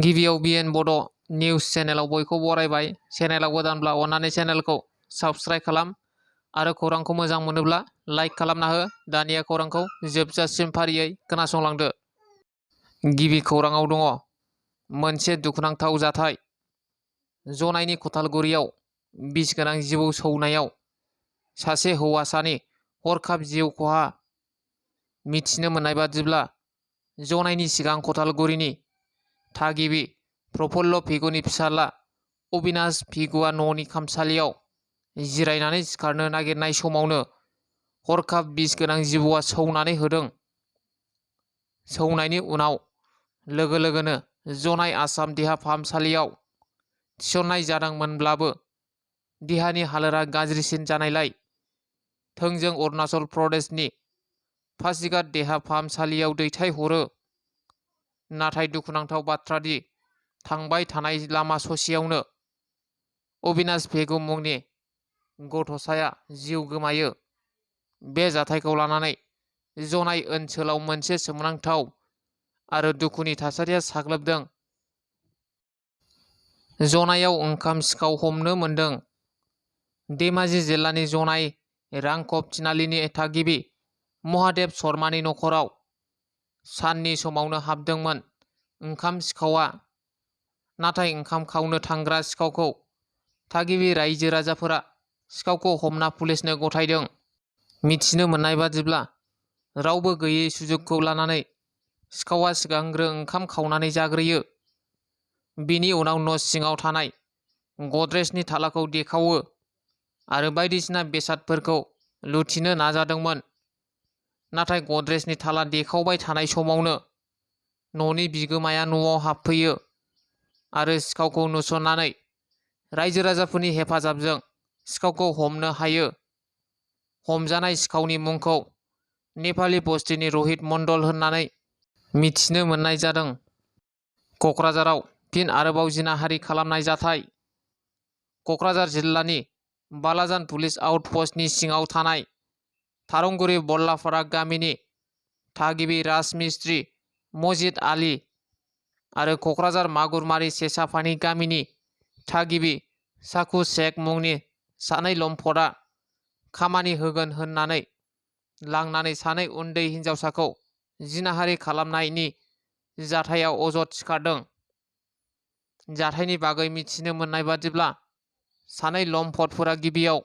गिबियाव बिएन बड' निउस चेनेलाव बयखौ बरायबाय। चेनेलाव गोदानब्ला अन्नानै चेनेलखौ साबस्क्राइब खालाम आरो खौरांखौ मोजां मोनोब्ला लाइक खालामना हो। दानिया खौरांखौ जोबजासिम फारियै खोनासंलांदो। गिबि खौराङाव दङ मोनसे दुखुनांथाव जाथाय। जनाइनि खथालगुरियाव बिस गोनां जिबौ सौनायाव सासे हौवासानि हरखाब जिउ खहा। मिथिनो मोननाय बादिब्ला जनाइनि सिगां खथालगुरिनि थागिबि प्रफुल्ल भिगुनि फिसाला अबिनाश भिगुआ न'नि खामसालियाव जिरायनानै सिखारनो नागिरनाय समावनो हरखाब बिस गोनां जिबौआ सौनानै होदों। सौनायनि उनाव लोगो लोगोनो जनाइ आसाम देहा फाहामसालियाव थिसननाय जादोंमोनब्लाबो देहानि हालोदा गाज्रिसिन जानायलाय थोंजों अरुणाचल प्रदेशनि पासिघाट देहा फाहामसालियाव दैथायहरो। नाथाय दुखुनांथाव बाथ्रादि थांबाय थानाय लामा ससेयावनो अबिनाश भिगु मुंनि गथ'साया जिउ गोमायो। बे जाथायखौ लानानै जनाइ ओनसोलाव मोनसे सोमोनांथाव आरो दुखुनि थासारिया साग्लोबदों। जनाइआव ओंखाम सिखाव हमनो मोनदों। धेमाजि जिल्लानि जनाइ रांखब थिनालिनि थागिबि महादेब शर्मानि न'खराव साननि समावनो हाबदोंमोन ओंखाम सिखावआ। नाथाय ओंखाम खावनो थांग्रा सिखावखौ थागिबि रायजो राजाफोरा सिखावखौ हमना पुलिसनो गथायदों। मिथिनो मोननाय बादिब्ला रावबो गैयै सुजुगखौ लानानै सिखावआ सिगांग्रो ओंखाम खावनानै जाग्रोयो। बिनि उनाव न' सिङाव थानाय गद्रेजनि थालाखौ देखावो आरो बायदिसिना बेसादफोरखौ लुथिनो नाजादोंमोन। नाथाय गद्रेजनि थाला देखावबाय थानाय समावनो न'नि बिगोमाया न'आव हाबफैयो आरो सिखावखौ नुसननानै रायजो राजाफोरनि हेफाजाबजों सिखावखौ हमनो हायो। हमजानाय सिखावनि मुंखौ नेपालि बस्तिनि रहित मण्डल होननानै मिथिनो मोननाय जादों। क'क्राझाराव फिन आरोबाव जिनाहारि खालामनाय जाथाय। क'क्राझार जिल्लानि बालाजान पुलिस आउटपस्टनि सिङाव थानाय थारंगुरि बल्लाफारा गामिनि थागिबि राजमिस्त्रि मजिद आली आरो क'क्राझार मागुरमारि सेसाफानि गामिनि थागिबि साकु शेख मुंनि सानै लम्पटआ खामानि होगोन होननानै लांनानै सानै उन्दै हिनजावसाखौ जिनाहारि खालामनायनि जाथायाव अजद सिखारदों। जाथायनि बागै मिथिनो मोननाय बादिब्ला सानै लम्पटफोरा गिबियाव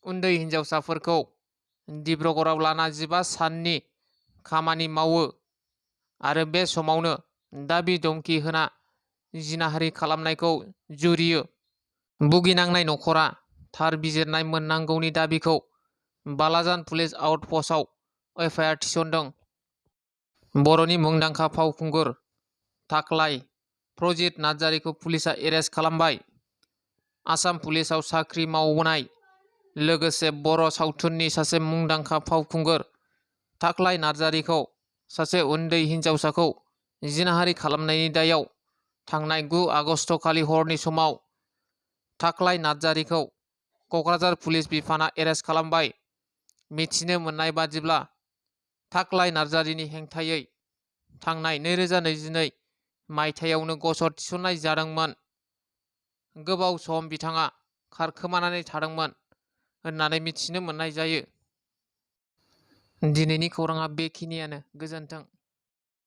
उन्दै हिनजावसाफोरखौ डिब्रुगड़आव लाना 15 साननि खामानि मावो आरो बे समावनो दाबि धमखि होना जिनाहारि खालामनायखौ जुरियो। भुगिनांनाय नखरा थार बिजिरनाय मोननांगौनि दाबिखौ बालाजान पुलिस आउटपस्टआव एफआइआर थिसनदों। बर'नि मुंदांखा फावखुंगुर थाख्लाय प्रजित नार्जारिखौ पुलिसआ एरेस्ट खालामबाय। आसाम पुलिसाव साख्रि मावनाय लोगोसे बर' सावथुननि सासे मुंदांखा फावखुंगुर थाख्लाय नार्जारिखौ सासे उन्दै हिनजावसाखौ जिनाहारि खालामनायनि दायाव थांनाय 9 आगस्तखालि हरनि समाव थाख्लाय नार्जारिखौ क'क्राझार पुलिस बिफाना एरेस्ट खालामबाय। मिथिनो मोननाय बादिब्ला थाख्लाय नार्जारिनि हेंथायै थांनाय 2022 मायथाइयावनो गसर थिसननाय जादोंमोन। गोबाव सम बिथाङा खारखोमानानै थादोंमोन होननानै मिथिनो मोननाय जायो। दिनैनि खौराङा बेखिनियानो। गोजोन्थों।